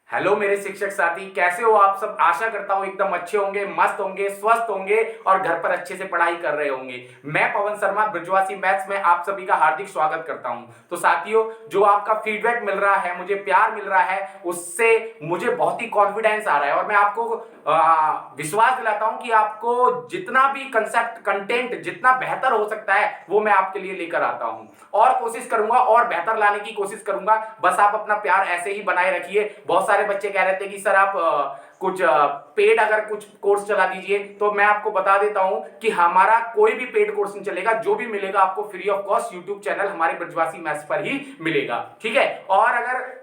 Hello मेरे शिक्षक साथी, कैसे हो आप सब। आशा करता हूँ एकदम अच्छे होंगे, मस्त होंगे, स्वस्थ होंगे और घर पर अच्छे से पढ़ाई कर रहे होंगे। मैं पवन शर्मा ब्रजवासी मैथ्स में आप सभी का हार्दिक स्वागत करता हूँ। तो साथियों, जो आपका फीडबैक मिल रहा है, मुझे प्यार मिल रहा है, उससे मुझे बहुत ही कॉन्फिडेंस आ रहा है और मैं आपको विश्वास दिलाता हूँ कि आपको जितना भी कंसेप्ट कंटेंट जितना बेहतर हो सकता है वो मैं आपके लिए लेकर आता हूँ और कोशिश करूंगा और बेहतर लाने की कोशिश करूंगा। बस आप अपना प्यार ऐसे ही बनाए रखिए। बहुत सारे बच्चे कह रहे थे कि सर आप कुछ पेड अगर कुछ कोर्स चला दीजिए, तो मैं आपको बता देता हूं कि हमारा कोई भी पेड कोर्स नहीं चलेगा। जो भी मिलेगा आपको free of cost YouTube channel हमारे ब्रजवासी मैथ्स पर ही मिलेगा, ठीक है। और अगर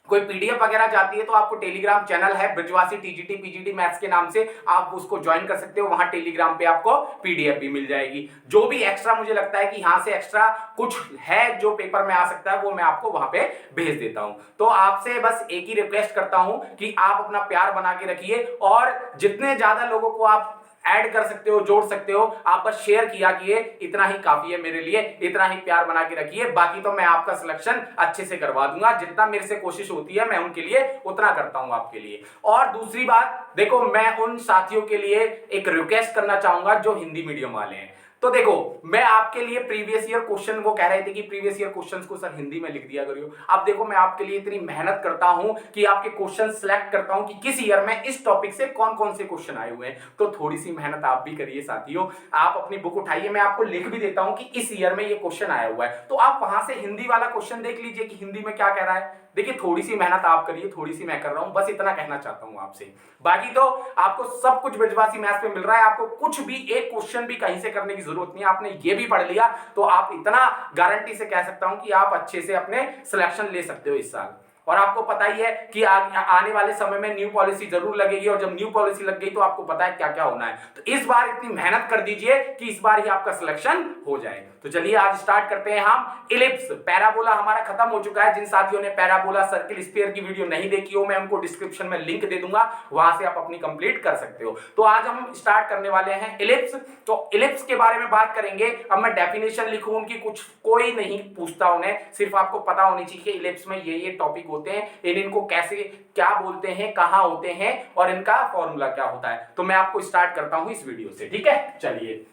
कोई पीडीएफ वगैरह चाहती है तो आपको टेलीग्राम चैनल है ब्रजवासी टीजीटी पीजीटी मैथ्स के नाम से, आप उसको ज्वाइन कर सकते हो। वहां टेलीग्राम पे आपको पीडीएफ भी मिल जाएगी। जो भी एक्स्ट्रा मुझे लगता है कि यहां से एक्स्ट्रा कुछ है जो पेपर में आ सकता है, वो मैं आपको वहां पे भेज देता हूं। तो आपसे बस एक ही रिक्वेस्ट करता हूं कि आप अपना प्यार बना के रखिए और जितने ज्यादा लोगों को आप ऐड कर सकते हो, जोड़ सकते हो, आप बस शेयर किया कीजिए। इतना ही काफी है मेरे लिए। इतना ही प्यार बना के रखिए। बाकी तो मैं आपका सिलेक्शन अच्छे से करवा दूंगा। जितना मेरे से कोशिश होती है मैं उनके लिए उतना करता हूं आपके लिए। और दूसरी बात देखो, मैं उन साथियों के लिए एक रिक्वेस्ट करना चाहूंगा जो हिंदी मीडियम वाले हैं। तो देखो, मैं आपके लिए प्रीवियस ईयर क्वेश्चन, वो कह रहे थे कि प्रीवियस ईयर क्वेश्चंस को सर हिंदी में लिख दिया करियो। अब देखो, मैं आपके लिए इतनी मेहनत करता हूं कि आपके क्वेश्चन सिलेक्ट करता हूं कि किस ईयर में इस टॉपिक से कौन कौन से क्वेश्चन आए हुए हैं। तो थोड़ी सी मेहनत आप भी करिए साथियों। आप अपनी बुक उठाइए, मैं आपको लिख भी देता हूं कि इस ईयर में ये क्वेश्चन आया हुआ है, तो आप वहां से हिंदी वाला क्वेश्चन देख लीजिए कि हिंदी में क्या कह रहा है। देखिए, थोड़ी सी मेहनत आप करिए, थोड़ी सी मैं कर रहा हूं, बस इतना कहना चाहता हूं आपसे। बाकी तो आपको सब कुछ ब्रजवासी मैथ्स में मिल रहा है। आपको कुछ भी एक क्वेश्चन भी कहीं से करने की जरूरत नहीं है। आपने ये भी पढ़ लिया तो आप इतना गारंटी से कह सकता हूं कि आप अच्छे से अपने सिलेक्शन ले सकते हो इस साल। और आपको पता ही है कि आने वाले समय में न्यू पॉलिसी जरूर लगेगी और जब न्यू पॉलिसी लग गई तो आपको पता है क्या क्या होना है। तो इस बार इतनी मेहनत कर दीजिए कि इस बार ही आपका सिलेक्शन हो जाए। तो चलिए आज स्टार्ट करते हैं हम इलिप्स। पैराबोला हमारा खत्म हो चुका है। जिन साथियों ने पैराबोला सर्किल स्फीयर की वीडियो नहीं देखी हो, मैं उनको डिस्क्रिप्शन में लिंक दे दूंगा, वहां से आप अपनी कंप्लीट कर सकते हो। तो आज हम स्टार्ट करने वाले हैं इलिप्स। तो इलिप्स के बारे में बात करेंगे। अब मैं डेफिनेशन लिखूं उनकी, कुछ कोई नहीं पूछता उन्हें, सिर्फ आपको पता होनी चाहिए कि इलिप्स में ये टॉपिक होते हैं, इनको कैसे क्या बोलते हैं, कहां होते हैं और इनका फॉर्मूला क्या होता है। तो मैं आपको स्टार्ट करता हूं इस वीडियो से, ठीक है। चलिए,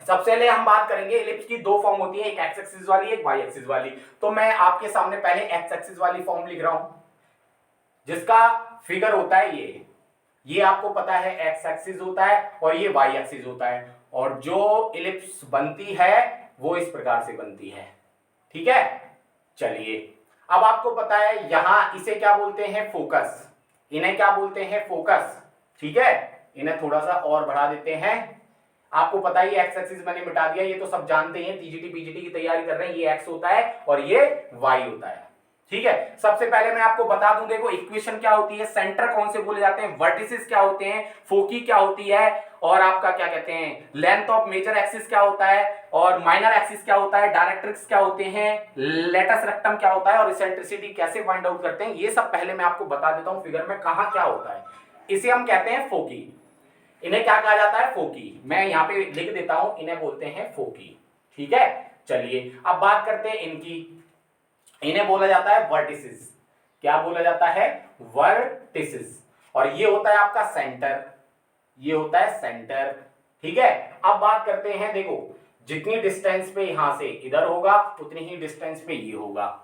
सबसे पहले हम बात करेंगे इलिप्स की दो फॉर्म होती है, एक एक्स एक्सिस वाली, एक वाई एक्सिस वाली। तो मैं आपके सामने पहले एक्स एक्सिस वाली फॉर्म लिख रहा हूं, जिसका फिगर होता है ये आपको पता है एक्स एक्सिस होता है और ये वाई एक्सिस होता है। और जो इलिप्स बनती है वो इस प्रकार से बनती है, ठीक है। चलिए, अब आपको पता है यहां इसे क्या बोलते हैं, फोकस। इन्हें क्या बोलते हैं, फोकस, ठीक है। इन्हें थोड़ा सा और बढ़ा देते हैं। आपको पता ही एक्स एक्सिस मैंने मिटा दिया, ये तो सब जानते हैं, टीजीटी पीजीटी की तैयारी कर रहे हैं। ये एक्स होता है और ये वाई होता है, ठीक है। सबसे पहले मैं आपको बता दूं, देखो इक्वेशन क्या होती है, सेंटर कौन से बोले जाते हैं, वर्टिसेस क्या होते हैं, फोकी क्या होती है, और आपका क्या कहते हैं लेंथ ऑफ मेजर एक्सिस क्या होता है, और माइनर एक्सिस क्या होता है, डायरेक्ट्रिक्स क्या होते हैं, लेटस रेक्टम क्या होता है, और इसेंट्रिसिटी कैसे फाइंड आउट करते हैं, ये सब पहले मैं आपको बता देता हूं फिगर में कहां क्या होता है। इसे हम कहते हैं फोकी। इन्हें क्या कहा जाता है, फोकी। मैं यहां पे लिख देता हूं, इन्हें बोलते हैं फोकी, ठीक है। चलिए, अब बात करते हैं इनकी। इन्हें बोला जाता है वर्टिसेस। क्या बोला जाता है, वर्टिसेस। और ये होता है आपका सेंटर, ये होता है सेंटर, ठीक है। अब बात करते हैं, देखो जितनी डिस्टेंस पे यहां से इधर होगा उतनी ही डिस्टेंस पे ये होगा।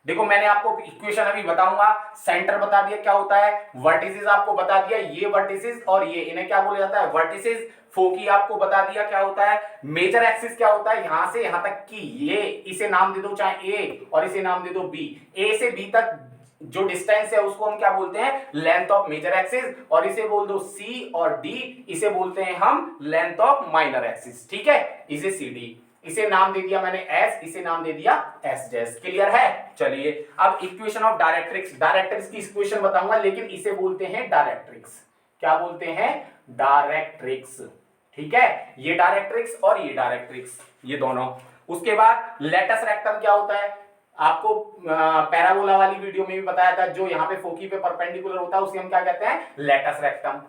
देखो मैंने आपको इक्वेशन अभी बताऊंगा, सेंटर बता दिया क्या होता है, वर्टिसेस आपको बता दिया, ये वर्टिसेस और ये, इन्हें क्या बोला जाता है, वर्टिसेस। फोकी आपको बता दिया क्या होता है, मेजर एक्सिस क्या होता है, यहां से यहां तक की, ये इसे नाम दे दो चाहे ए और इसे नाम दे दो बी। ए से बी तक जो डिस्टेंस है उसको हम क्या बोलते हैं, लेंथ ऑफ मेजर एक्सिस, और इसे बोल दो सी, और डी इसे बोलते हैं हम लेंथ ऑफ माइनर एक्सिस, ठीक है। इसे सी डी, इसे नाम दे दिया मैंने एस, इसे नाम दे दिया एस डैश। क्लियर है। चलिए, अब इक्वेशन ऑफ डायरेक्ट्रिक्स, डायरेक्ट्रिक्स की इक्वेशन बताऊंगा, लेकिन इसे बोलते हैं डायरेक्ट्रिक्स। क्या बोलते हैं, डायरेक्ट्रिक्स, ठीक है। ये डायरेक्ट्रिक्स और ये डायरेक्ट्रिक्स, ये दोनों। उसके बाद लेटस रेक्टम क्या होता है, आपको पैराबोला वाली वीडियो में भी बताया था, जो यहाँ पे फोकी पे परपेंडिकुलर होता है उसे हम क्या कहते हैं, लेटस रेक्टम।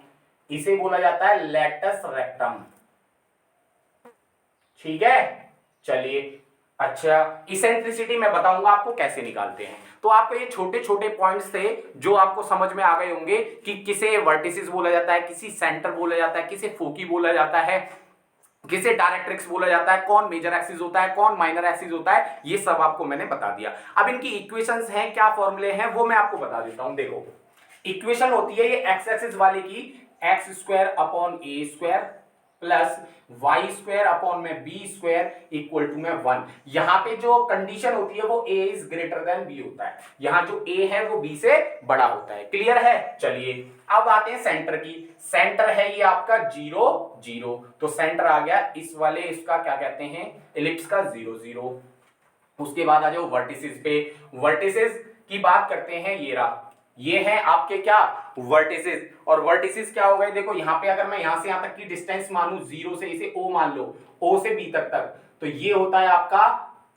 इसे बोला जाता है लेटस रेक्टम, ठीक है। चलिए, अच्छा इसेंट्रिसिटी मैं बताऊंगा आपको कैसे निकालते हैं। तो आपको ये छोटे छोटे पॉइंट्स थे जो आपको समझ में आ गए होंगे कि किसे वर्टिसेस बोला जाता है, किसी सेंटर बोला जाता है, किसे फोकी बोला जाता है, किसे डायरेक्ट्रिक्स बोला जाता है, कौन मेजर एक्सिस होता है, कौन माइनर एक्सिस होता है, ये सब आपको मैंने बता दिया। अब इनकी इक्वेशंस हैं, क्या फॉर्मूले हैं, वो मैं आपको बता देता हूं। देखो इक्वेशन होती है ये एक्स एक्सिस वाले की x square upon a square plus y square upon में बी स्क्वायर इक्वल टू में 1। यहां पे जो कंडीशन होती है वो a is greater then b होता है, यहां जो a है वो b से बड़ा होता है। क्लियर है? चलिए अब आते हैं सेंटर की। सेंटर है ये आपका 0 0, तो सेंटर आ गया इस वाले, इसका क्या कहते हैं, इलिप्स का 0 0। उसके बाद आ जाओ वर्टिसेस पे। वर्टिसेस की बात करते हैं, ये है आपके क्या वर्टिसेस। और वर्टिसेस क्या हो गए, देखो यहां पे अगर मैं यहां से यहां तक की डिस्टेंस मानूं 0 से, इसे o मान लो, o से b तक, तो ये होता है आपका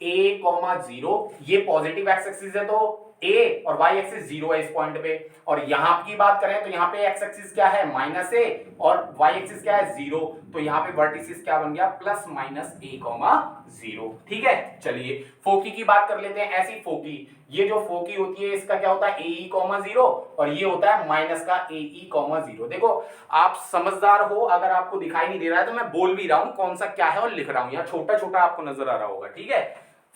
a, 0। ये पॉजिटिव एक्स एक्सिस है तो a और y एक्सिस 0 है इस पॉइंट पे। और यहां की बात करें तो यहां पे x एक्सिस क्या है -a और y एक्सिस क्या है 0, तो यहां पे वर्टिसेस क्या बन गया +-a, 0। ठीक है, चलिए फोकी की बात कर लेते हैं। ऐसी फोकी, ये जो फोकी होती है इसका क्या होता है ae, 0 और ये होता है माइनस का ae, 0। देखो आप समझदार हो, अगर आपको दिखाई नहीं दे रहा है तो मैं बोल भी रहा हूं कौन सा क्या है और लिख रहा हूं, यहाँ छोटा छोटा आपको नजर आ रहा होगा। ठीक है,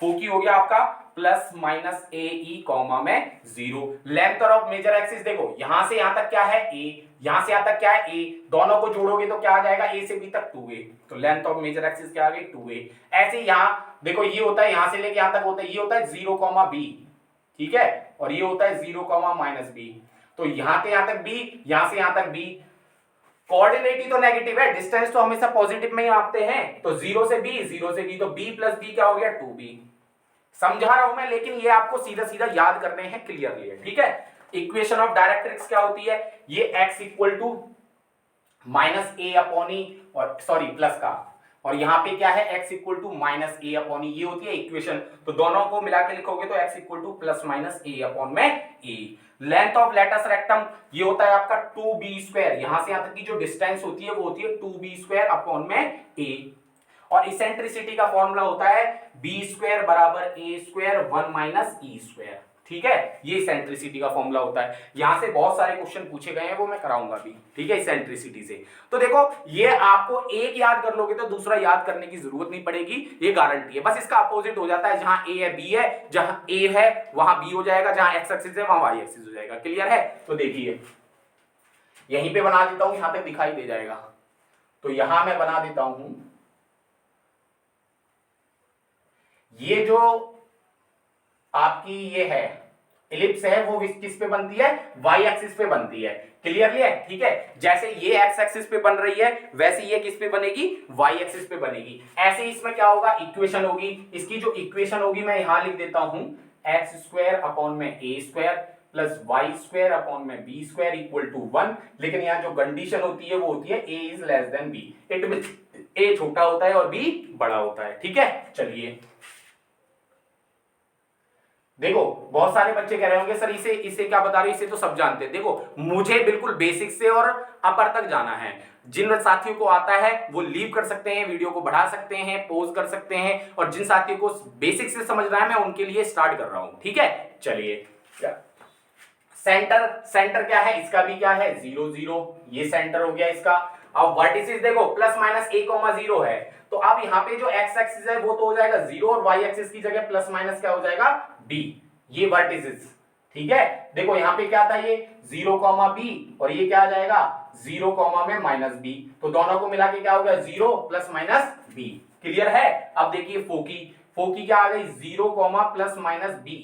फोकी हो गया आपका +-ae, में 0। लेंथ ऑफ मेजर एक्सिस देखो यहां से यहां तक क्या है a, यहां से यहां तक क्या है a, दोनों को जोड़ोगे तो क्या आ जाएगा a से b तक 2a, तो लेंथ ऑफ मेजर एक्सिस क्या आ गई 2a। ऐसे यहां देखो ये होता है यहां से लेके यहां तक होता है, ये होता है 0, b, ठीक है, और ये होता है 0, -b, तो यहां से यहां तक b, यहां से यहां तक b। कोऑर्डिनेट ही तो नेगेटिव है, डिस्टेंस तो हमेशा पॉजिटिव में ही आते हैं, तो 0 से b, 0 से b, तो b + b क्या हो गया 2b। समझा रहा हूं मैं, लेकिन ये आपको सीधा सीधा याद करने हैं क्लियरली। ठीक है, इक्वेशन ऑफ डायरेक्ट्रिक्स क्या होती है, ये x equal to -a upon e, और सॉरी प्लस का, और यहां पे क्या है x equal to -a upon e, ये होती है इक्वेशन। तो दोनों को मिला के लिखोगे तो x equal to +-a upon में a। Length of latus rectum ये होता है आपका 2b², यहां से यहां तक की जो डिस्टेंस होती है वो होती है 2b² अपॉन में a। और इसेंट्रिसिटी का फॉर्मूला होता है b² = a², 1 - e²। ठीक है, ये इसेंट्रिसिटी का फॉर्मूला होता है। यहां से बहुत सारे क्वेश्चन पूछे गए हैं, वो मैं कराऊंगा भी। ठीक है, इसेंट्रिसिटी से। तो देखो ये आपको एक याद कर लोगे तो दूसरा याद करने की जरूरत नहीं पड़ेगी, ये गारंटी है। बस इसका अपोजिट हो जाता है, जहां a है b है, जहां a है वहां b हो जाएगा, जहां x एक्सिस है वहां y एक्सिस हो जाएगा। क्लियर है? तो देखिए यहीं पे बना देता हूं, यहां तक दिखाई दे जाएगा, तो यहां मैं बना देता हूं। ये जो आपकी ये है इलिप्स है वो किस पे बनती है, y एक्सिस पे बनती है। क्लियरली है? ठीक है, जैसे ये x एक्सिस पे बन रही है वैसे ये किस पे बनेगी, y एक्सिस पे बनेगी। ऐसे इसमें क्या होगा, इक्वेशन होगी। इसकी जो इक्वेशन होगी मैं यहां लिख देता हूं, x² अपॉन में a² प्लस y² अपॉन में b² इक्वल टू 1। लेकिन यहां जो कंडीशन होती है वो होती है a is less than b, it mean a छोटा होता है और b बड़ा होता है। ठीक है, चलिए देखो बहुत सारे बच्चे कह रहे होंगे सर इसे क्या बता रहे हो, इसे तो सब जानते हैं। देखो मुझे बिल्कुल बेसिक से और अपर तक जाना है। जिन साथियों को आता है वो लीव कर सकते हैं, वीडियो को बढ़ा सकते हैं, पॉज कर सकते हैं, और जिन साथियों को बेसिक से समझना है मैं उनके लिए स्टार्ट कर रहा हूं। ठीक है, चलिए सेंटर क्या है, इसका भी क्या है 0 0, ये सेंटर हो गया इसका। अब वर्टिसेस देखो +-a, 0 है, तो अब यहाँ पे जो x एक्सिस है वो तो हो जाएगा 0 और y एक्सिस की जगह प्लस क्या हो जाएगा b, ये वर्टिसेस। ठीक है, देखो यहाँ पे क्या था ये 0, b, और ये क्या आ जाएगा 0, में -b, तो दोनों को मिला के क्या हो गया 0 + b। क्लियर है? अब देखिए फोकी क्या आ गई 0, +-be,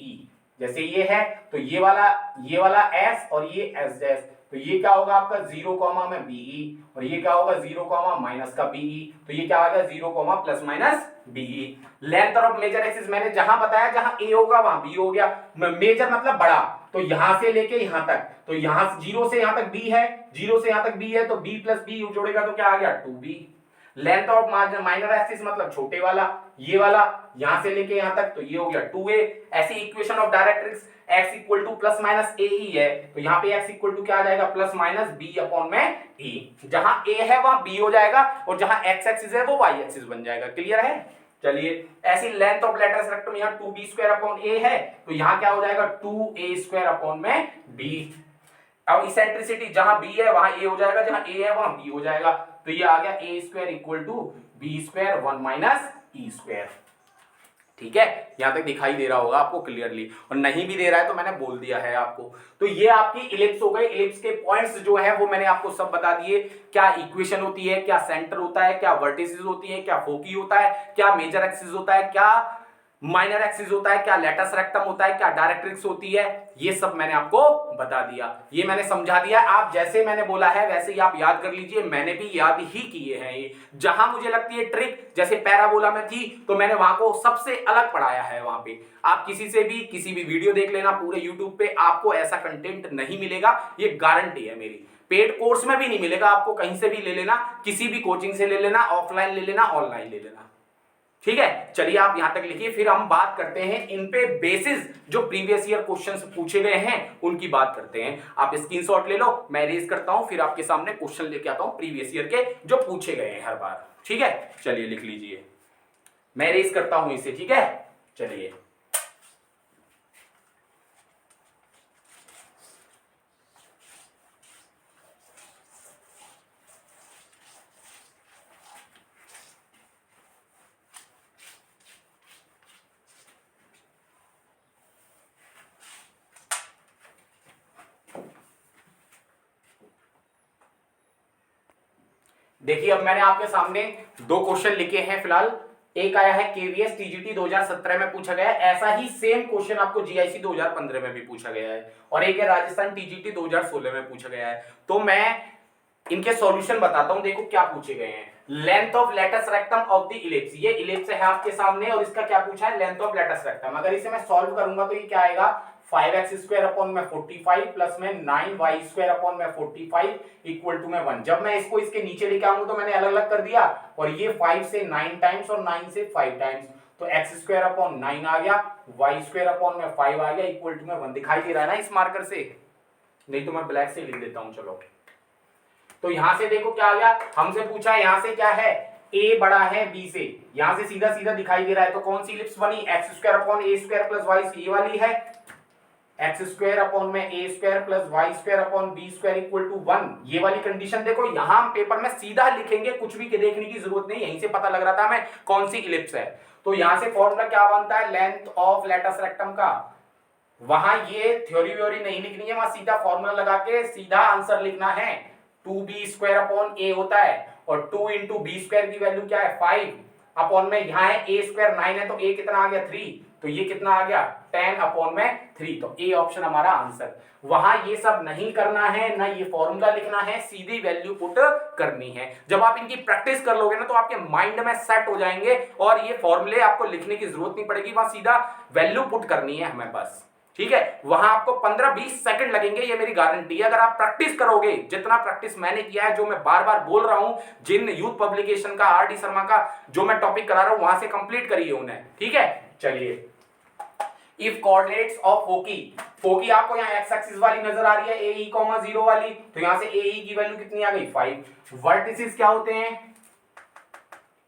जैसे ये है तो ये वाला s और ये s', तो ये क्या होगा आपका 0, में be, और ये क्या होगा 0, -be, तो ये क्या आ गया 0, +-be। Length of major axis मैंने जहां बताया जहां a होगा वहां b हो गया, मेजर मतलब बड़ा, तो यहां से लेके यहां तक, तो यहां 0 से यहां तक b है, 0 से यहां तक b है, तो b + b जोड़ेगा तो क्या आ गया 2b। Length of minor axis मतलब छोटे वाला, ये वाला यहां से लेके यहां तक, तो ये हो गया 2a। ऐसी equation of directrix x equal to +-a ही है, तो यहाँ पे x इक्वल टू क्या आ जाएगा +-b अपॉन में a। जहां a है वहां b हो जाएगा, और जहां x एक्सिस है वो y एक्सिस बन जाएगा। क्लियर है? चलिए ऐसी लेंथ ऑफ लेटर्स रेक्टम यहाँ 2b² अपॉन a है, तो यहाँ क्या हो जाएगा 2a² अपॉन में b। अब इसेंट्रिसिटी जहां b है वहां a हो जाएगा, जहां a है वहां b हो जाएगा, तो ये आ गया a² equal to b² 1 minus e²। ठीक है, यहां तक दिखाई दे रहा होगा आपको क्लियरली, और नहीं भी दे रहा है तो मैंने बोल दिया है आपको। तो ये आपकी इलिप्स हो गई, इलिप्स के पॉइंट्स जो है वो मैंने आपको सब बता दिए, क्या इक्वेशन होती है, क्या सेंटर होता है, क्या वर्टिसेस होती है, क्या फोकी होता है, क्या मेजर एक्सिस होता है, क्या माइनर एक्सिस होता है, क्या लेटस रेक्टम होता है, क्या डायरेक्ट्रिक्स होती है, ये सब मैंने आपको बता दिया, ये मैंने समझा दिया। आप जैसे मैंने बोला है वैसे ही आप याद कर लीजिए, मैंने भी याद ही किए हैं ये। जहां मुझे लगती है ट्रिक, जैसे पैराबोला में थी तो मैंने वहां को सबसे अलग पढ़ाया है। वहां पे आप किसी से भी किसी भी वीडियो देख लेना, पूरे यूट्यूब पे आपको ऐसा कंटेंट नहीं मिलेगा, ये गारंटी है मेरी। पेड कोर्स में भी नहीं मिलेगा आपको, कहीं से भी ले लेना, किसी भी कोचिंग से ले लेना, ऑफलाइन ले लेना, ऑनलाइन ले लेना। ठीक है, चलिए आप यहां तक लिखिए, फिर हम बात करते हैं इन पे बेसिस जो प्रीवियस ईयर क्वेश्चंस पूछे गए हैं उनकी बात करते हैं। आप स्क्रीनशॉट ले लो, मैं रेज करता हूं, फिर आपके सामने क्वेश्चन लेके आता हूं प्रीवियस ईयर के जो पूछे गए हैं हर बार। ठीक है, चलिए लिख लीजिए, मैं रेज करता हूं इसे। ठीक है, चलिए देखिए, अब मैंने आपके सामने दो क्वेश्चन लिखे हैं फिलहाल। एक आया है केवीएस टीजीटी 2017 में पूछा गया है, ऐसा ही सेम क्वेश्चन आपको जीआईसी 2015 में भी पूछा गया है, और एक है राजस्थान टीजीटी 2016 में पूछा गया है। तो मैं इनके सॉल्यूशन बताता हूं, देखो क्या पूछे गए हैं। Length of latus rectum of the ellipse, ये इलिप्स है आपके सामने और इसका क्या पूछा है, लेंथ ऑफ लेटस रेक्टम। अगर इसे मैं सॉल्व करूंगा तो ये क्या आएगा, 5x² अपॉन में 45 प्लस में 9y² अपॉन में 45 इक्वल टू में 1। जब मैं इसको इसके नीचे लेके आऊंगा तो मैंने अलग अलग कर दिया, और ये 5 से 9 टाइम्स और 9 से 5 टाइम्स, तो x² अपॉन 9 आ गया, y² अपॉन में 5 आ गया इक्वल टू में 1। दिखाई दे रहा है ना इस मार्कर से, नहीं तो मैं ब्लैक से लिख देता हूं। चलो, तो यहां से देखो क्या आ गया, हमसे पूछा है यहां से क्या है, a बड़ा है b से, यहां से सीधा सीधा दिखाई दे रहा है, तो कौन सी इलिप्स बनी, x² upon a² plus y, ये वाली है, x² अपॉन में a² plus y² upon b² equal to 1। ये वाली कंडीशन देखो, यहां हम पेपर में सीधा लिखेंगे, कुछ भी देखने की जरूरत नहीं, यहीं से पता लग रहा था हमें कौन सी इलिप्स है। तो यहां से फॉर्मूला क्या बनता है, लेंथ ऑफ लेटस रेक्टम का, वहां ये थ्योरी व्योरी नहीं लिखनी है, वहां सीधा फॉर्मूला लगा के सीधा आंसर लिखना है। 2b² अपॉन a होता है, और 2 इंटू b² की वैल्यू क्या है 5 अपॉन में यहाँ है a² 9 है, तो a कितना आ गया 3, तो ये कितना आ गया 10 अपॉन में 3, तो ए ऑप्शन हमारा आंसर। वहां ये सब नहीं करना है, ना ये फॉर्मूला लिखना है, सीधी वैल्यू पुट करनी है। जब आप इनकी प्रैक्टिस कर लोगे ना तो आपके माइंड में सेट हो जाएंगे, और ये फॉर्मूले आपको लिखने की जरूरत नहीं पड़ेगी, वहां सीधा वैल्यू पुट करनी है हमें बस। ठीक है, वहां आपको 15-20 सेकंड लगेंगे, ये मेरी गारंटी है। अगर आप प्रैक्टिस करोगे, जितना प्रैक्टिस मैंने किया है, जो मैं बार बार बोल रहा हूं, जिन यूथ पब्लिकेशन का आर डी शर्मा का जो मैं टॉपिक करा रहा हूं वहां से कंप्लीट करिए उन्हें। ठीक है, चलिए, इफ कोऑर्डिनेट्स ऑफ फोकी, फोकी आपको यहाँ एक्स एक्सिस वाली नजर आ रही है, ए ई 0 वाली, तो यहां से ए ई की वैल्यू कितनी आ गई 5। वर्टिसेस क्या होते हैं,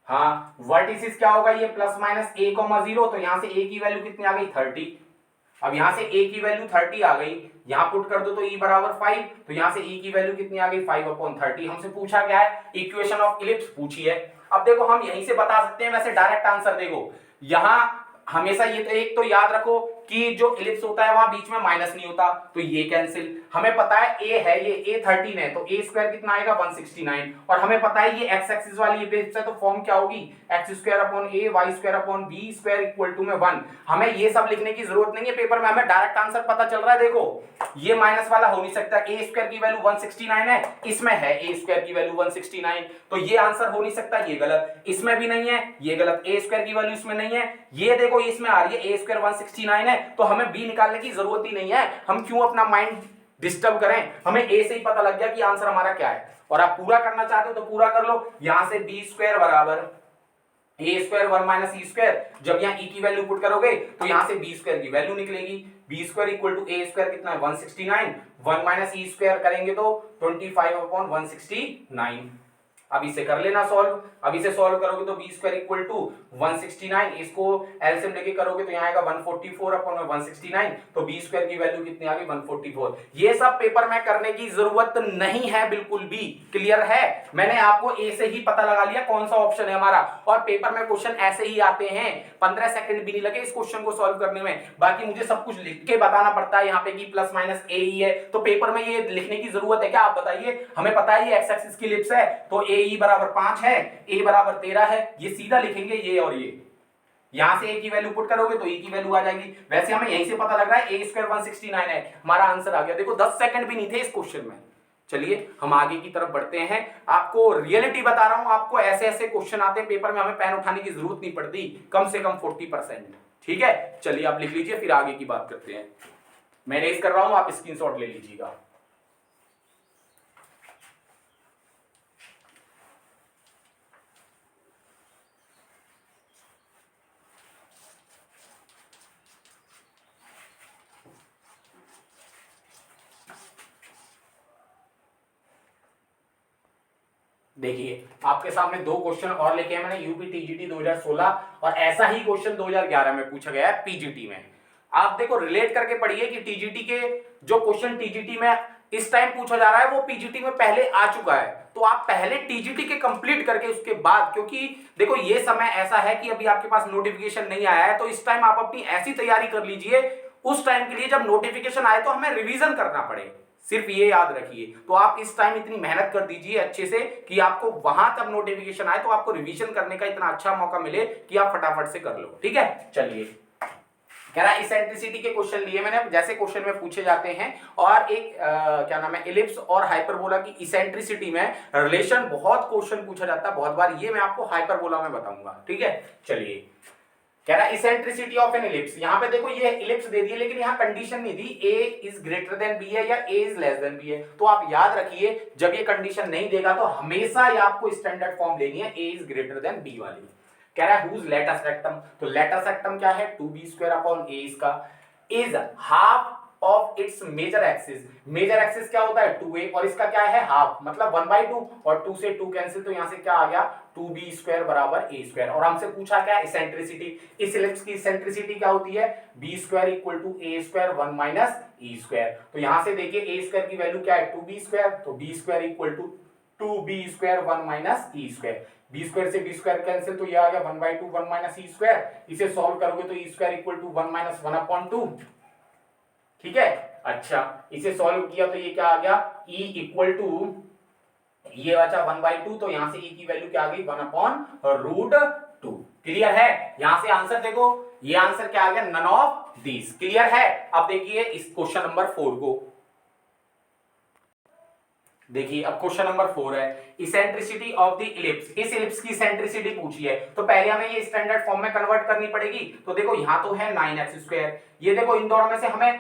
हाँ वर्टिसेस क्या होगा, ये प्लस माइनस a 0, तो यहां से a की वैल्यू कितनी आ गई 30। अब यहां से a की वैल्यू 30 आ गई, यहां पुट कर दो तो e बराबर 5, तो यहां से e की वैल्यू कितनी आ गई 5 अपॉन 30। हमसे पूछा क्या है, इक्वेशन ऑफ इलिप्स पूछी है। अब देखो हम यहीं से बता सकते हैं, वैसे डायरेक्ट आंसर देखो, यहां हमेशा ये तो एक तो याद रखो कि जो इलिप्स होता है वहां बीच में माइनस नहीं होता, तो ये कैंसिल। हमें पता है a है, ये a 13 है, तो a² कितना आएगा 169, और हमें पता है ये x एक्सिस वाली इलिप्स है, तो फॉर्म क्या होगी x² upon a y² upon b² equal to में 1। हमें ये सब लिखने की जरूरत नहीं है पेपर में, हमें डायरेक्ट आंसर पता चल रहा है। देखो ये माइनस वाला हो नहीं सकता, a² की वैल्यू 169 है, इसमें है a² की वैल्यू 169, तो ये आंसर हो नहीं सकता, ये गलत, इसमें भी नहीं है, ये गलत, a² की वैल्यू इसमें नहीं है, ये देखो इसमें आ रही है a² 169 है, तो हमें b निकालने की जरूरत ही नहीं है। हम क्यों अपना माइंड डिस्टर्ब करें, हमें a से ही पता लग गया कि आंसर हमारा क्या है। और आप पूरा करना चाहते हो तो पूरा कर लो, यहां से b² बराबर a² 1 माइनस e², जब यहाँ e की वैल्यू पुट करोगे तो यहां से b² की वैल्यू निकलेगी, b² इक्वल टू a² कितना है 169, 1 माइनस e² करेंगे तो 25 अपॉन 169। अब इसे कर लेना सॉल्व। अब इसे सॉल्व करोगे तो बी स्क्वायर इक्वल टू 169, इसको एलसीएम लेके करोगे तो यहाँ आएगा 144 अपॉन 169, तो बी स्क्वायर की वैल्यू कितनी आ गई 144। ये सब पेपर में करने की जरूरत नहीं है बिल्कुल भी, क्लियर है। मैंने आपको ए से ही पता लगा लिया कौन सा ऑप्शन है हमारा, और पेपर में क्वेश्चन ऐसे ही आते हैं, 15 सेकंड भी नहीं लगे इस क्वेश्चन को सॉल्व करने में। बाकी मुझे सब कुछ लिख के बताना पड़ता है यहाँ पे कि प्लस माइनस ए ही है, तो पेपर में ये लिखने की जरूरत है क्या, आप बताइए। हमें पता है ये एक्स एक्सिस की एलिप्स है, तो ए ई बराबर 5 है, ए बराबर 13 है, ये सीधा लिखेंगे ये और ये। यहां से ए की वैल्यू पुट करोगे तो ए की वैल्यू आ जाएगी। वैसे हमें यहीं से पता लग रहा है ए स्क्वायर 169 है, हमारा आंसर आ गया। देखो 10 सेकंड भी नहीं थे इस क्वेश्चन में। चलिए हम आगे की तरफ बढ़ते हैं, आपको रियलिटी बता रहा हूं, आपको ऐसे ऐसे क्वेश्चन आते हैं पेपर में, हमें पेन उठाने की जरूरत नहीं पड़ती, कम से कम 40%। ठीक है, चलिए आप लिख लीजिए, फिर आगे की बात करते हैं। मैं रेज कर रहा हूं, आप स्क्रीनशॉट ले लीजिएगा। देखिए आपके सामने दो क्वेश्चन और लेके आए मैंने, यूपी टीजीटी 2016, और ऐसा ही क्वेश्चन 2011 में पूछा गया है पीजीटी में। आप देखो रिलेट करके पढ़िए कि टीजीटी के जो क्वेश्चन टीजीटी में इस टाइम पूछा जा रहा है वो पीजीटी में पहले आ चुका है, तो आप पहले टीजीटी के कंप्लीट करके उसके बाद, क्योंकि देखो ये समय ऐसा है कि अभी आपके पास नोटिफिकेशन नहीं आया है, तो इस टाइम आप अपनी ऐसी तैयारी कर लीजिए उस टाइम के लिए जब नोटिफिकेशन आए तो हमें रिवीजन करना पड़े, सिर्फ ये याद रखिए। तो आप इस टाइम इतनी मेहनत कर दीजिए अच्छे से कि आपको वहां तब नोटिफिकेशन आए तो आपको रिवीजन करने का इतना अच्छा मौका मिले कि आप फटाफट से कर लो। ठीक है, चलिए कह रहा है इसेंट्रिसिटी के क्वेश्चन लिए मैंने, जैसे क्वेश्चन में पूछे जाते हैं, और एक क्या नाम है इलिप्स और हाइपरबोला की इसेंट्रिसिटी में रिलेशन बहुत क्वेश्चन पूछा जाता है बहुत बार, ये मैं आपको हाइपरबोला में बताऊंगा। ठीक है, चलिए कह रहा है इसेंट्रिसिटी ऑफ एन इलिप्स। यहां पे देखो ये इलिप्स दे दी है, लेकिन यहां कंडीशन नहीं दी ए इज ग्रेटर देन बी है या ए इज लेस देन बी है, तो आप याद रखिए जब ये कंडीशन नहीं देगा तो हमेशा ये आपको स्टैंडर्ड फॉर्म लेनी है A is greater than B वाली। कह रहा है हुज लेटस रेक्टम, तो लेटस रेक्टम क्या है 2b² अपॉन ए इसका is half of its major axis. Major axis क्या होता है 2a, और इसका क्या है हाफ, मतलब 1/2, और 2 से 2 कैंसिल, तो यहां से क्या आ गया 2b² बराबर a²। और हमसे पूछा क्या इसेंट्रिसिटी, इस इलिप्स की इसेंट्रिसिटी क्या होती है b² equal to a² 1 minus e²। तो यहां से देखिए a² की वैल्यू क्या है 2b², तो b² equal to 2b² 1 minus e²। b² से b² कैंसिल, तो ये आ गया 1/2 1 माइनस e²। इसे सॉल्व करोगे तो e² इक्वल टू 1 माइनस 1/2। ठीक है, अच्छा इसे सॉल्व किया तो ये क्या आ गया e इक्वल टू, ये बचा 1/2, तो यहां से e की वैल्यू क्या आ गई 1/√2। क्लियर है, यहां से आंसर देखो, ये आंसर क्या आ गया नन ऑफ दिस। क्लियर है, अब देखिए इस क्वेश्चन नंबर 4 को देखिए। अब क्वेश्चन नंबर 4 है इसेंट्रिसिटी ऑफ द इलिप्स। इस इलिप्स की इसेंट्रिसिटी पूछी है, तो पहले हमें ये स्टैंडर्ड फॉर्म में कन्वर्ट करनी पड़ेगी। तो देखो यहां तो है 9x², ये देखो इन दोनों में से हमें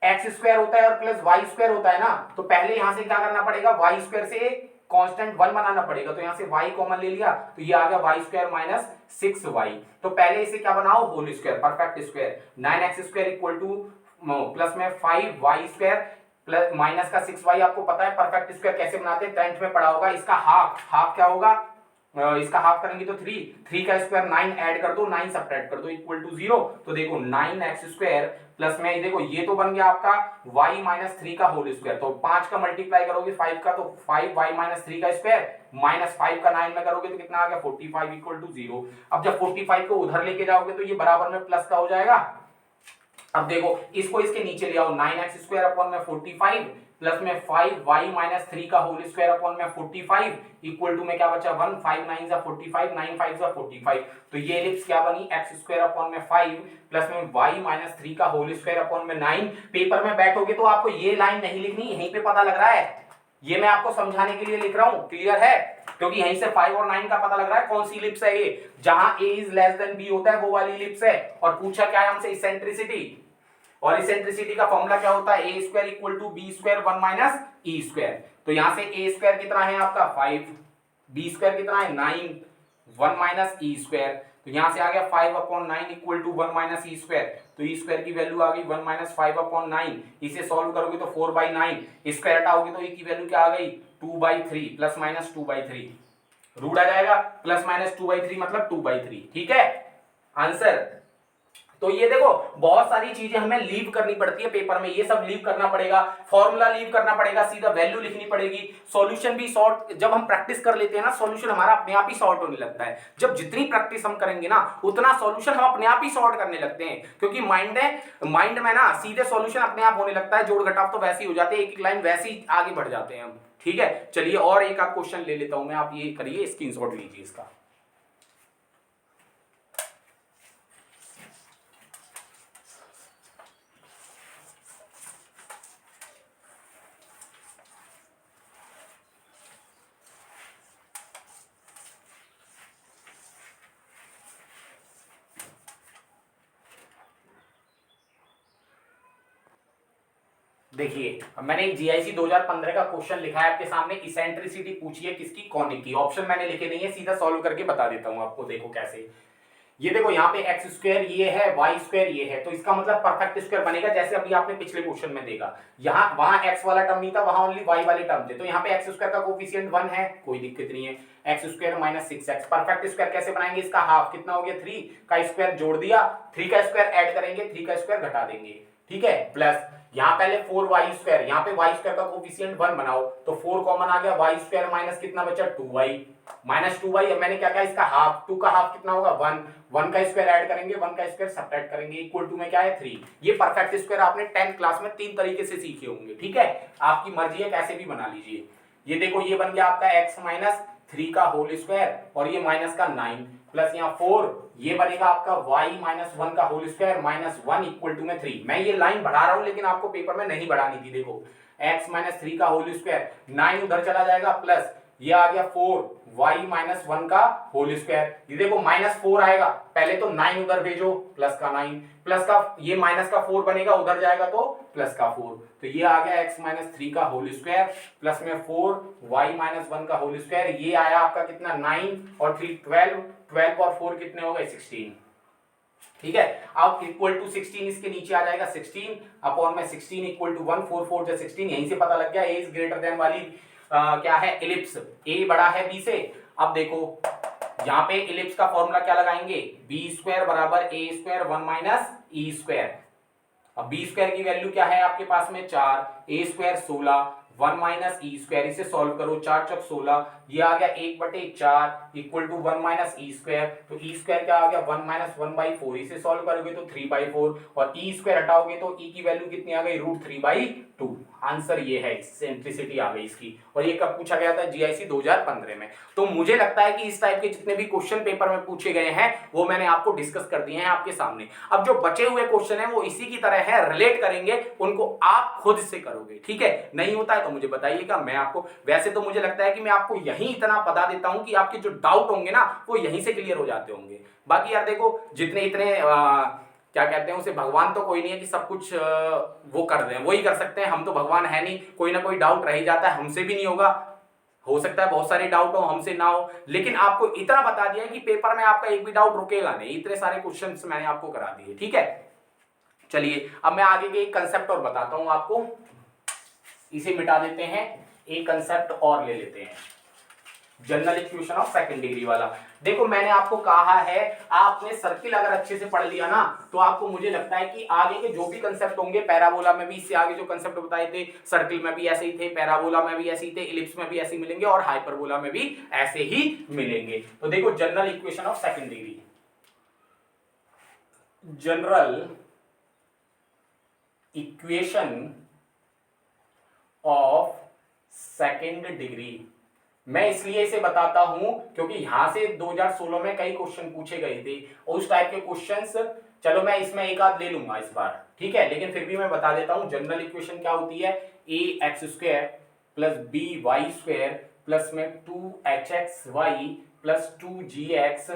x² होता है और प्लस y² होता है ना, तो पहले यहां से क्या करना पड़ेगा y² से कांस्टेंट 1 बनाना पड़ेगा, तो यहां से y कॉमन ले लिया, तो ये आ गया y² माइनस 6y। तो पहले इसे क्या बनाओ whole square, perfect square, 9x² equal to plus में 5y² प्लस माइनस का 6y, आपको पता है परफेक्ट स्क्वायर कैसे बनाते हैं 10th में पढ़ा होगा। इसका हाफ क्या होगा, इसका हाफ करेंगे तो 3 का स्क्वायर 9 ऐड कर दो, 9 सब्ट्रैक्ट कर दो इक्वल टू 0। तो देखो 9x² प्लस में देखो ये तो बन गया आपका y माइनस 3 का होल स्क्वायर, तो 5 का मल्टीप्लाई करोगे 5 का, तो 5y माइनस 3 का स्क्वायर माइनस 5 का 9 में करोगे तो कितना आ गया 45 इक्वल टू 0। अब जब 45 को उधर लेके जाओगे तो ये बराबर में प्लस का हो जाएगा। अब देखो इसको इसके नीचे ले आओ, 9x² अपॉन में 45 प्लस में 5y माइनस 3 का होल स्क्वायर अपॉन में 45 इक्वल टू में क्या बचा 1, 5 9 जा 45, 9 5 जा 45। तो ये एलिप्स क्या बनी x² अपॉन में 5 प्लस में y माइनस 3 का होल स्क्वायर अपॉन में 9। पेपर में बैठोगे तो आपको ये लाइन नहीं लिखनी, यहीं पे पता लग रहा है, ये मैं आपको समझाने के लिए लिख रहा हूं। क्लियर है, क्योंकि यहीं से 5 और 9 का पता लग रहा है कौन सी इलिप्स है ये, जहां a is less than b होता है वो वाली इलिप्स है। और पूछा क्या है हमसे इसेंट्रिसिटी, और इसेंट्रिसिटी का फॉर्मूला क्या होता है a² equal to b² 1 minus e²। तो यहां से a² कितना है आपका 5, b² कितना है 9, 1 माइनस e², तो यहां से आ गया 5/9 इक्वल टू 1 माइनस e²। तो e² की वैल्यू आ गई 1 माइनस 5/9। इसे सॉल्व करोगे तो 4/9, स्क्वायर हटाओगे तो e की वैल्यू क्या आ गई 2/3 प्लस माइनस 2/3। रूट आ जाएगा, प्लस माइनस 2/3 मतलब 2/3, ठीक है आंसर। तो ये देखो बहुत सारी चीजें हमें लीव करनी पड़ती है पेपर में, ये सब लीव करना पड़ेगा, फॉर्मूला लीव करना पड़ेगा, सीधा वैल्यू लिखनी पड़ेगी, सॉल्यूशन भी सॉर्ट, जब हम प्रैक्टिस कर लेते हैं ना सॉल्यूशन हमारा अपने आप ही सॉर्ट होने लगता है। जब जितनी प्रैक्टिस हम करेंगे ना उतना सॉल्यूशन हम अपने आप ही सॉर्ट करने लगते हैं, क्योंकि माइंड में ना सीधे सॉल्यूशन अपने आप होने लगता है, जोड़ घटाव तो वैसे ही हो जाते हैं, एक एक लाइन वैसे ही आगे बढ़ जाते हैं हम। ठीक है चलिए और एक आध क्वेश्चन ले लेता हूं मैं, आप ये करिए, स्क्रीनशॉट लीजिए इसका। देखिए मैंने एक जीआईसी 2015 का क्वेश्चन लिखा है आपके सामने, इसेंट्रिसिटी पूछी है किसकी, कॉनिक की। ऑप्शन मैंने लिखे नहीं है, सीधा सॉल्व करके बता देता हूं आपको। देखो कैसे, ये देखो यहाँ पे एक्स स्क्वायर ये है, वाई स्क्वायर ये है, तो इसका मतलब परफेक्ट स्क्वायर बनेगा, जैसे अभी आपने पिछले क्वेश्चन में देखा, यहाँ वहां एक्स वाला टर्म नहीं था, वहां ओनली वाई वाले टर्म थे, तो यहाँ पे एक्स स्क्वायर का कोफिशिएंट 1 है, कोई दिक्कत नहीं है। X square minus 6x, perfect square कैसे बनाएंगे, इसका हाफ कितना हो गया 3 का स्क्वायर जोड़ दिया, 3 का स्क्वायर ऐड करेंगे, 3 का स्क्वायर घटा देंगे, ठीक है, प्लस यहाँ पहले 4y स्क्वायर, यहाँ पे y स्क्वायर का कोफिशिएंट 1 बनाओ तो 4 कॉमन आ गया, y स्क्वायर माइनस कितना बचा 2y, माइनस 2y, अब मैंने क्या कहा इसका हाफ, 2 का हाफ कितना होगा 1 का स्क्वायर ऐड करेंगे, 1 का स्क्वायर सब्ट्रैक्ट करेंगे, इक्वल टू में क्या है 3। ये परफेक्ट स्क्वायर आपने 10th क्लास में 3 तरीके से सीखे होंगे, ठीक है, आपकी मर्जी है कैसे भी बना लीजिए। ये देखो ये बन गया आपका x माइनस 3 का होल स्क्वायर और ये माइनस का 9 प्लस यहाँ 4, ये बनेगा आपका y माइनस 1 का whole square minus 1 equal to में 3। मैं ये लाइन बढ़ा रहा हूं लेकिन आपको पेपर में नहीं बढ़ानी थी। देखो x माइनस 3 का होल स्क्वायर, 9 उधर चला जाएगा, प्लस ये आ गया 4 y माइनस 1 का होल स्क्वायर, ये देखो माइनस 4 आएगा, पहले तो 9 उधर भेजो, प्लस का 9, प्लस का ये माइनस का 4 बनेगा, उधर जाएगा तो प्लस का 4, तो ये आ गया x माइनस 3 का होल स्क्वायर प्लस में 4 y माइनस 1 का होल स्क्वायर, ये आया आपका कितना 9 और 3 12, 12 और 4 कितने हो गए 16, ठीक है। अब इक्वल टू 16 इसके नीचे आ जाएगा 16 अपॉन में 16 इक्वल टू 1, 4 4 16, यहीं से पता लग गया ए इज ग्रेटर देन वाली क्या है इलिप्स, ए बड़ा है बी से। अब देखो यहाँ पे इलिप्स का फॉर्मूला क्या लगाएंगे, बी स्क्वायर बराबर A square 1 minus E square. अब बी स्क्वायर की वैल्यू क्या है आपके पास में 4, A square 16, 1 minus E square, इसे सॉल्व करो, 4 चौक 16, ये आ गया 1/4 equal to 1 minus E square, तो ई स्क्वायर क्या आ गया 1 माइनस 1/4, इसे सॉल्व करोगे तो 3/4 और ई स्क्वायर हटाओगे तो ई की वैल्यू कितनी आ गई √3/2। आंसर ये है, सेंट्रिसिटी आ गई इसकी, और ये कब पूछा गया था जीआईसी 2015 में। तो मुझे लगता है कि इस टाइप के जितने भी क्वेश्चन पेपर में पूछे गए हैं वो मैंने आपको डिस्कस कर दिए हैं आपके सामने। अब जो बचे हुए क्वेश्चन है वो इसी की तरह है, रिलेट करेंगे, उनको आप खुद से करोगे, ठीक है। नहीं होता है तो मुझे बताइएगा, मैं आपको, वैसे तो मुझे लगता है कि मैं आपको यही इतना बता देता हूं कि आपके जो डाउट होंगे ना वो यहीं से क्लियर हो जाते होंगे। बाकी यार देखो जितने इतने क्या कहते हैं उसे, भगवान तो कोई नहीं है कि सब कुछ वो कर दें, वही कर सकते हैं, हम तो भगवान है नहीं, कोई ना कोई डाउट रह ही जाता है, हमसे भी नहीं होगा, हो सकता है बहुत सारे डाउट हो हमसे ना हो, लेकिन आपको इतना बता दिया है कि पेपर में आपका एक भी डाउट रुकेगा नहीं, इतने सारे क्वेश्चंस मैंने आपको करा दिए, ठीक है। चलिए अब मैं आगे के एक कंसेप्ट और बताता हूं आपको, इसे मिटा देते हैं, एक कंसेप्ट और ले लेते हैं, general equation of second degree वाला। देखो मैंने आपको कहा है, आपने सर्किल अगर अच्छे से पढ़ लिया ना तो आपको, मुझे लगता है कि आगे के जो भी कंसेप्ट होंगे, पैराबोला में भी इससे आगे जो कंसेप्ट बताए थे, सर्किल में भी ऐसे ही थे, पैराबोला में भी ऐसे ही थे, इलिप्स में भी ऐसे ही मिलेंगे और हाइपरबोला में भी ऐसे ही मिलेंगे। तो देखो general equation of second degree, general equation of second degree, मैं इसलिए इसे बताता हूं क्योंकि यहां से 2016 में कई क्वेश्चन पूछे गए थे और उस टाइप के क्वेश्चंस, चलो मैं इसमें एक आध ले लूंगा इस बार, ठीक है, लेकिन फिर भी मैं बता देता हूं जनरल इक्वेशन क्या होती है, ax square plus by square plus में 2hxy प्लस 2gx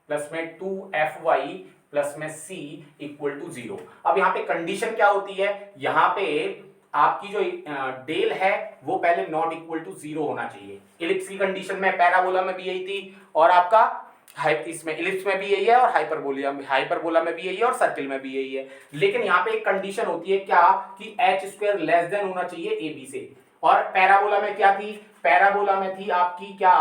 प्लस में 2fy प्लस में c इक्वल टू 0। अब यहाँ पे कंडीशन क्या होती है, यहाँ पे आपकी जो डेल है वो पहले नॉट इक्वल टू 0 होना चाहिए। इलिप्स की कंडीशन में, पैराबोला में भी यही थी और आपका इसमें इलिप्स में भी यही है और हाइपरबोला में भी यही है और सर्किल में भी यही है। लेकिन यहाँ पे एक कंडीशन होती है क्या, कि एच स्क्वायर लेस देन होना चाहिए ए बी से। और पैराबोला में क्या थी, पैराबोला में थी आपकी क्या,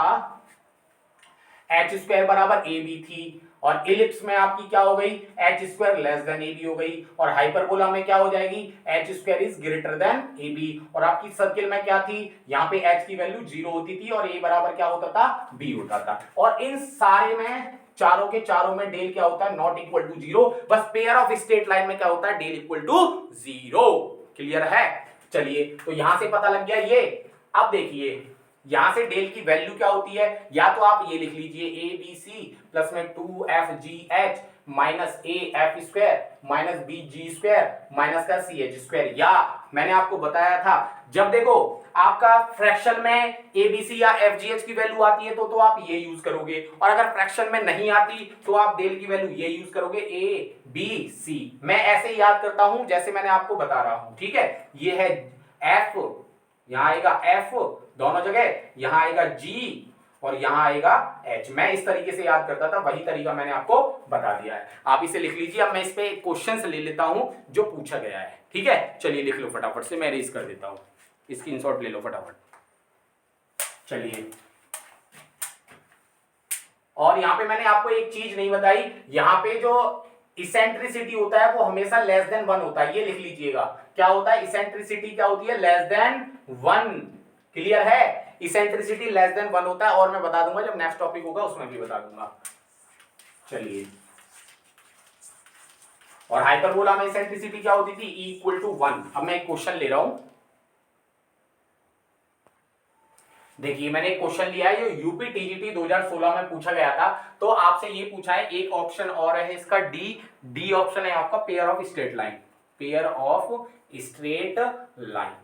एच स्क्वायर बराबर ए बी थी, और इलिप्स में आपकी क्या हो गई, H square less than A B हो गई, और हाइपरबोला में क्या हो जाएगी, H square is greater than A B, और आपकी सर्किल में क्या थी, यहाँ पे एच की वैल्यू 0 होती थी और ए बराबर क्या होता था, बी होता था। और इन सारे में चारों के चारों में डेल क्या होता है, नॉट इक्वल टू 0, बस पेयर ऑफ स्ट्रेट लाइन में क्या होता है, डेल इक्वल टू 0। क्लियर है? चलिए, तो यहां से पता लग गया ये। अब देखिए यहां से डेल की वैल्यू क्या होती है, या तो आप ये लिख लीजिए ए बी सी प्लस में 2FGH minus A F square minus B G square minus का सी एच स्क्वायर, या मैंने आपको बताया था जब देखो आपका फ्रैक्शन में ए बी सी या एफ जी एच की वैल्यू आती है तो आप ये यूज करोगे, और अगर फ्रैक्शन में नहीं आती तो आप डेल की वैल्यू ये यूज करोगे, ए बी सी। मैं ऐसे ही याद करता हूं जैसे मैंने आपको बता रहा हूं, ठीक है। ये है एफ, यहां आएगा एफ दोनों जगह, यहां आएगा जी और यहां आएगा एच। मैं इस तरीके से याद करता था, वही तरीका मैंने आपको बता दिया है, आप इसे लिख लीजिए। अब मैं इस पे क्वेश्चंस ले लेता हूं जो पूछा गया है, ठीक है। चलिए लिख लो फटाफट से, मैं रेज कर देता हूं, स्क्रीनशॉट ले लो फटाफट। चलिए, और यहां पे मैंने आपको एक चीज नहीं बताई, यहां पे जो इसेंट्रिसिटी होता है वो हमेशा लेस देन 1 होता है, ये लिख लीजिएगा। क्या होता है, इसेंट्रिसिटी क्या होती है, लेस देन 1। क्लियर है? इसेंट्रिसिटी लेस देन 1 होता है, और मैं बता दूंगा जब नेक्स्ट टॉपिक होगा उसमें भी बता दूंगा। चलिए, और हाइपरबोला में इसेंट्रिसिटी क्या होती थी, E इक्वल टू 1। अब मैं एक क्वेश्चन ले रहा हूं, देखिए मैंने एक क्वेश्चन लिया है, ये यूपी टीजीटी 2016 में पूछा गया था। तो आपसे ये पूछा है, एक ऑप्शन और है इसका डी ऑप्शन है आपका, pair of straight line, pair of straight line.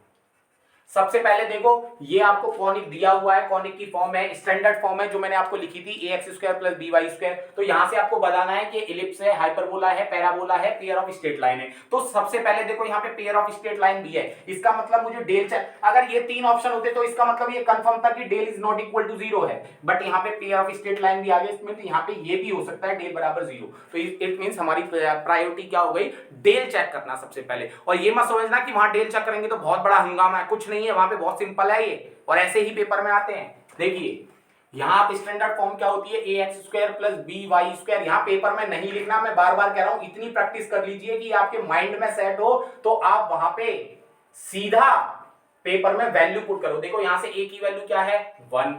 सबसे पहले देखो ये आपको कॉनिक दिया हुआ है, कॉनिक की फॉर्म है, स्टैंडर्ड फॉर्म है जो मैंने आपको लिखी थी, ax square plus by square. तो यहां से आपको बताना है कि इलिप्स है, हाइपरबोला है, पैराबोला है, पेयर ऑफ स्ट्रेट लाइन है। तो सबसे पहले देखो यहाँ पे पेयर ऑफ स्ट्रेट लाइन भी है, इसका मतलब मुझे डेल अगर ये 3 ऑप्शन होते तो इसका मतलब ये कंफर्म था कि del is not equal to 0 है, बट यहाँ पे पेयर ऑफ स्ट्रेट लाइन भी आ गया इसमें, तो यहाँ पे ये भी हो सकता है डेल बराबर 0। तो इट मींस हमारी प्रायोरिटी क्या हो गई, डेल चेक करना सबसे पहले। और ये मत समझना कि वहां डेल चेक करेंगे तो बहुत बड़ा हंगामा है, कुछ नहीं है, वहां पे बहुत सिंपल है ये, और ऐसे ही पेपर में आते हैं। देखिए यहां आप स्टैंडर्ड फॉर्म क्या होती है, ax square plus by square. यहां पेपर में नहीं लिखना, मैं बार बार कह रहा हूं, इतनी प्रैक्टिस कर लीजिए कि आपके माइंड में सेट हो, तो आप वहां पे सीधा पेपर में वैल्यू पुट करो। देखो यहां से a की वैल्यू क्या है 1,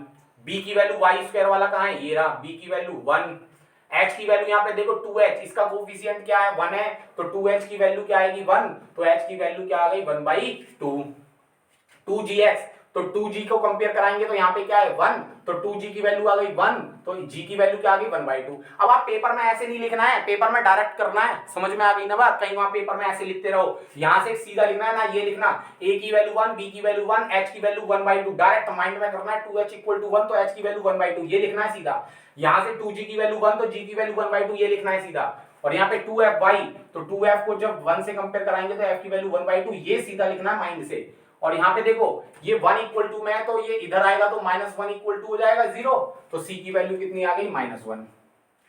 b की वैल्यू y स्क्वायर वाला कहां है, ये रहा, b की वैल्यू 1, h की वैल्यू यहाँ पे देखो 2h, इसका कोफिशिएंट क्या है 1 है, तो 2h की वैल्यू क्या आएगी 1, तो h की वैल्यू क्या आ गई 1/2, 2gx। तो 2g को कंपेयर कराएंगे तो यहाँ पे क्या है 1, तो 2g की वैल्यू आ गई 1, तो g की वैल्यू क्या आ गई 1/2। अब आप पेपर में ऐसे नहीं लिखना है, पेपर में डायरेक्ट करना है, समझ में आ गई ना बात, कहीं वहां पेपर में ऐसे लिखते रहो, यहां से सीधा लिखना है ना, ये लिखना a की वैल्यू 1, b की वैल्यू 1, h की वैल्यू 1/2, डायरेक्ट माइंड में करना है, 2h इक्वल टू 1 तो h की वैल्यू 1/2 ये लिखना है सीधा, यहां से 2g की वैल्यू 1 तो g की वैल्यू 1/2 ये लिखना है सीधा, और यहाँ पे 2fy, तो 2f को जब 1 से कंपेयर कराएंगे तो f की वैल्यू 1/2 ये सीधा लिखना है माइंड से। और यहाँ पे देखो ये 1 इक्वल टू में है तो ये इधर आएगा तो -1 इक्वल टू हो जाएगा 0, तो c की वैल्यू कितनी आ गई -1।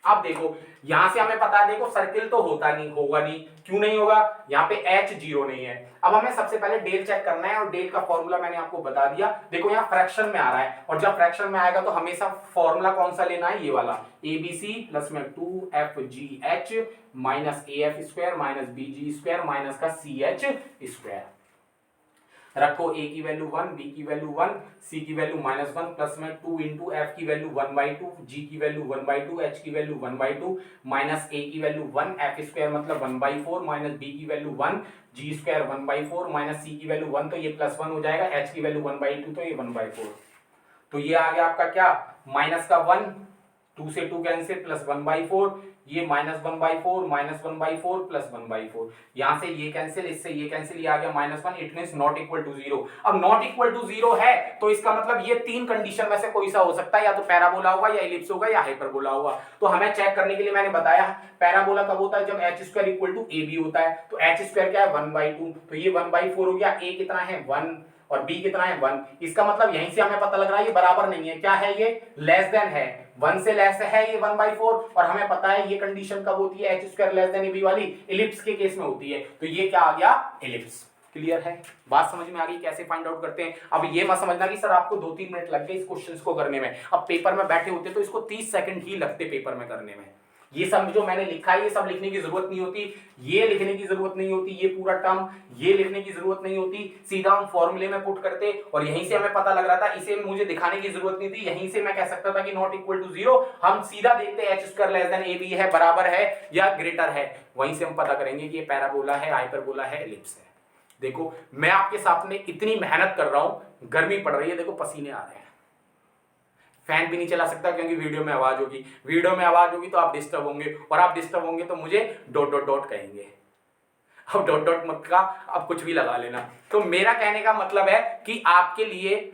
अब देखो यहां से हमें पता है, देखो सर्किल तो होता नहीं, होगा नहीं, क्यों नहीं होगा, यहाँ पे h 0 नहीं है। अब हमें सबसे पहले डेल चेक करना है, और डेल का फॉर्मूला मैंने आपको बता दिया। देखो यहाँ फ्रैक्शन में आ रहा है, और जब फ्रैक्शन में आएगा तो हमेशा फॉर्मूला कौन सा लेना है, ये वाला, abc प्लस में 2fgh minus af square minus bg square minus का ch स्क्वायर। रखो a की वैल्यू 1, b की वैल्यू 1, c की वैल्यू -1 प्लस में 2 इंटू f की वैल्यू 1/2, g की वैल्यू 1/2, h की वैल्यू 1/2 माइनस a की वैल्यू 1, f स्क्वायर मतलब 1/4 माइनस b की value 1, g square 1/4 minus c की वैल्यू 1, तो ये +1 हो जाएगा, h की वैल्यू 1/2 तो ये 1/4, तो ये आ गया आपका क्या माइनस का 1, 2 से 2 कैंसिल प्लस 1/4, ये -1/4 -1/4 प्लस 1/4, यहां से ये कैंसिल, इससे ये कैंसिल, ये आ गया -1, it means not equal to 0। अब नॉट इक्वल टू 0 है तो इसका मतलब ये 3 कंडीशन में से कोई सा हो सकता है, या तो पैराबोला होगा, या इलिप्स होगा, या हाइपरबोला होगा। तो हमें चेक करने के लिए मैंने बताया पैराबोला कब होता है, जब h square equal to a b होता है, तो h स्क्वायर क्या है 1/2, तो ये 1/4 हो गया, a कितना है 1 और b कितना है 1, इसका मतलब यहीं से हमें पता लग रहा है ये बराबर नहीं है, क्या है ये लेस देन है, 1 से लेस है ये 1/4, और हमें पता है ये कंडीशन कब होती है, h square less then ab वाली इलिप्स के केस में होती है, तो ये क्या आ गया इलिप्स। क्लियर है? बात समझ में आ गई कैसे फाइंड आउट करते हैं? अब ये मत समझना कि सर आपको 2-3 मिनट लग गए इस क्वेश्चंस को करने में। अब पेपर में बैठे होते तो इसको 30 सेकंड ही लगते पेपर में करने में। ये सब जो मैंने लिखा है ये सब लिखने की जरूरत नहीं होती, ये लिखने की जरूरत नहीं होती, ये पूरा टर्म ये लिखने की जरूरत नहीं होती। सीधा हम फॉर्मूले में पुट करते और यहीं से हमें पता लग रहा था, इसे मुझे दिखाने की जरूरत नहीं थी। यहीं से मैं कह सकता था कि नॉट इक्वल टू 0, हम सीधा देखते h square less then ab है, बराबर है या ग्रेटर है। वहीं से हम पता करेंगे कि ये पैराबोला है, हाइपरबोला है, एलिप्स है। देखो मैं आपके सामने इतनी मेहनत कर रहा हूं, गर्मी पड़ रही है, देखो पसीने आ रहे हैं, फैन भी नहीं चला सकता क्योंकि वीडियो में आवाज होगी, वीडियो में आवाज होगी तो आप डिस्टर्ब होंगे, और आप डिस्टर्ब होंगे तो मुझे डॉट डॉट डॉट कहेंगे। अब डॉट डॉट मत का अब कुछ भी लगा लेना। तो मेरा कहने का मतलब है कि आपके लिए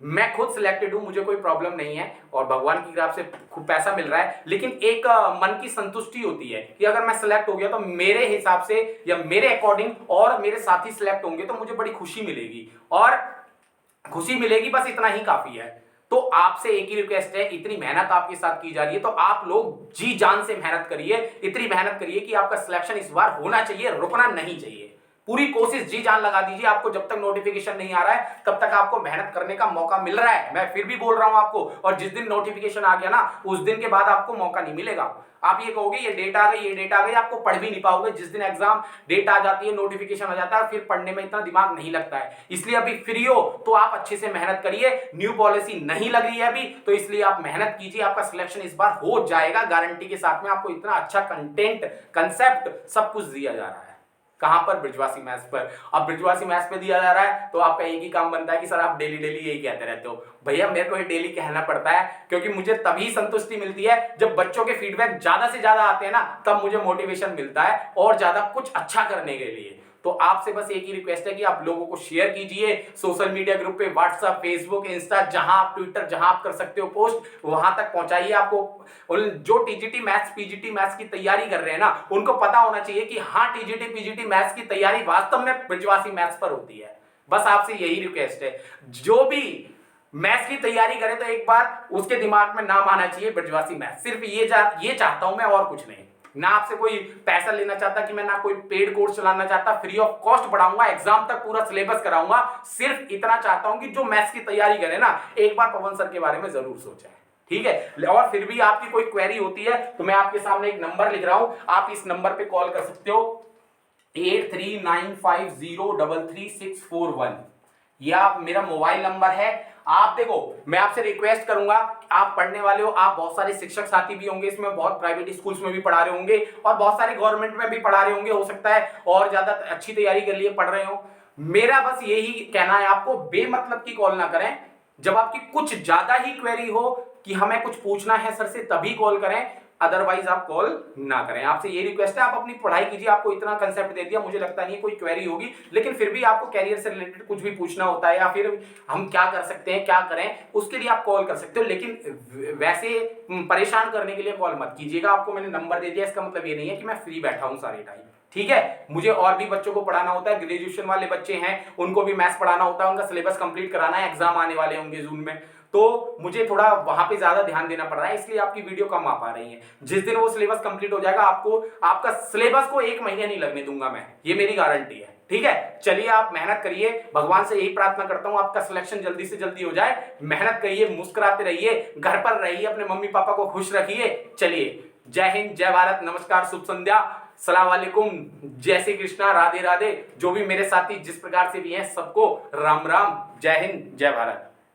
मैं खुद सिलेक्टेड हूं, मुझे कोई प्रॉब्लम नहीं है और भगवान की कृपा से खूब पैसा मिल रहा है, लेकिन एक मन की संतुष्टि होती है कि अगर मैं सिलेक्ट हो गया तो मेरे हिसाब से या मेरे अकॉर्डिंग और मेरे साथी सिलेक्ट होंगे तो मुझे बड़ी खुशी मिलेगी, और खुशी मिलेगी, बस इतना ही काफी है। तो आपसे एक ही रिक्वेस्ट है, इतनी मेहनत आपके साथ की जा रही है तो आप लोग जी जान से मेहनत करिए, इतनी मेहनत करिए कि आपका सिलेक्शन इस बार होना चाहिए, रुकना नहीं चाहिए। पूरी कोशिश जी जान लगा दीजिए। आपको जब तक नोटिफिकेशन नहीं आ रहा है तब तक आपको मेहनत करने का मौका मिल रहा है, मैं फिर भी बोल रहा हूं आपको। और जिस दिन नोटिफिकेशन आ गया ना, उस दिन के बाद आपको मौका नहीं मिलेगा। आप ये कहोगे ये डेट आ गई, ये डेट आ गई, आपको पढ़ भी नहीं पाओगे। जिस दिन एग्जाम डेट आ जाती है, नोटिफिकेशन आ जाता है, फिर पढ़ने में इतना दिमाग नहीं लगता है। इसलिए अभी फ्री हो तो आप अच्छे से मेहनत करिए। न्यू पॉलिसी नहीं लग रही है अभी, तो इसलिए आप मेहनत कीजिए, आपका सिलेक्शन इस बार हो जाएगा गारंटी के साथ में। आपको इतना अच्छा कंटेंट, कंसेप्ट सब कुछ दिया जा रहा है। कहां पर? बृजवासी मैथ्स पर। अब बृजवासी मैथ्स पे दिया जा रहा है तो आपका एक ही काम बनता है कि सर आप डेली डेली यही कहते रहते हो। भैया मेरे को ये डेली कहना पड़ता है क्योंकि मुझे तभी संतुष्टि मिलती है जब बच्चों के फीडबैक ज्यादा से ज्यादा आते हैं ना, तब मुझे मोटिवेशन मिलता है और ज्यादा कुछ अच्छा करने के लिए। तो आपसे बस एक ही रिक्वेस्ट है कि आप लोगों को शेयर कीजिए सोशल मीडिया ग्रुप पे, व्हाट्सएप, फेसबुक, इंस्टा, जहां आप, ट्विटर, जहां आप कर सकते हो पोस्ट, वहां तक पहुंचाइए। आपको जो टीजीटी मैथ्स, पीजीटी मैथ्स की तैयारी कर रहे हैं ना, उनको पता होना चाहिए कि हाँ टीजीटी पीजीटी मैथ्स की तैयारी वास्तव में बृजवासी मैथ्स पर होती है। बस आपसे यही रिक्वेस्ट है, जो भी मैथ्स की तैयारी करे तो एक बार उसके दिमाग में नाम आना चाहिए बृजवासी मैथ्स। सिर्फ ये चाहता हूं मैं, और कुछ नहीं। ना आपसे कोई पैसा लेना चाहता, कि मैं ना कोई पेड कोर्स चलाना चाहता, फ्री ऑफ कॉस्ट पढ़ाऊंगा, एग्जाम तक पूरा सिलेबस कराऊंगा। सिर्फ इतना चाहता हूं कि जो मैथ्स की तैयारी करे ना, एक बार पवन सर के बारे में जरूर सोचें, ठीक है। और फिर भी आपकी कोई क्वेरी होती है तो मैं आपके सामने एक नंबर लिख रहा हूं, आप इस नंबर पे कॉल कर सकते हो 8395033641। यह मेरा मोबाइल नंबर है। आप देखो, मैं आपसे रिक्वेस्ट करूंगा, आप पढ़ने वाले हो, आप बहुत सारे शिक्षक साथी भी होंगे इसमें, बहुत प्राइवेट स्कूल्स में भी पढ़ा रहे होंगे और बहुत सारे गवर्नमेंट में भी पढ़ा रहे होंगे, हो सकता है और ज्यादा अच्छी तैयारी के लिए पढ़ रहे हो। मेरा बस यही कहना है आपको, बेमतलब की कॉल ना करें। जब आपकी कुछ ज्यादा ही क्वेरी हो कि हमें कुछ पूछना है सर से, तभी कॉल करें, अदरवाइज आप कॉल ना करें। आपसे ये रिक्वेस्ट है, आप अपनी पढ़ाई कीजिए। आपको इतना कंसेप्ट दे दिया, मुझे लगता नहीं कोई क्वेरी होगी, लेकिन फिर भी आपको कैरियर से रिलेटेड कुछ भी पूछना होता है या फिर हम क्या कर सकते हैं, क्या करें, उसके लिए आप कॉल कर सकते हो। लेकिन वैसे परेशान करने के लिए कॉल मत कीजिएगा। आपको मैंने नंबर दे दिया, इसका मतलब ये नहीं है कि मैं फ्री बैठा हूं सारे टाइम, ठीक है। मुझे और भी बच्चों को पढ़ाना होता है, ग्रेजुएशन वाले बच्चे हैं उनको भी मैथ्स पढ़ाना होता है, उनका सिलेबस कंप्लीट कराना है, एग्जाम आने वाले होंगे जून में, तो मुझे थोड़ा वहां पे ज्यादा ध्यान देना पड़ रहा है, इसलिए आपकी वीडियो कम आ पा रही है। जिस दिन वो सिलेबस कंप्लीट हो जाएगा, आपको आपका सिलेबस को 1 महीने नहीं लगने दूंगा मैं, ये मेरी गारंटी है, ठीक है। चलिए आप मेहनत करिए, भगवान से यही प्रार्थना करता हूं आपका सिलेक्शन जल्दी से जल्दी हो जाए। मेहनत करिए, मुस्कुराते रहिए, घर पर रहिए, अपने मम्मी पापा को खुश रखिए। चलिए, जय हिंद, जय भारत, नमस्कार, शुभ संध्या, सलाम वालेकुम, जय श्री कृष्णा, राधे राधे। जो भी मेरे साथी जिस प्रकार से भी हैं, सबको राम राम, जय हिंद, जय भारत।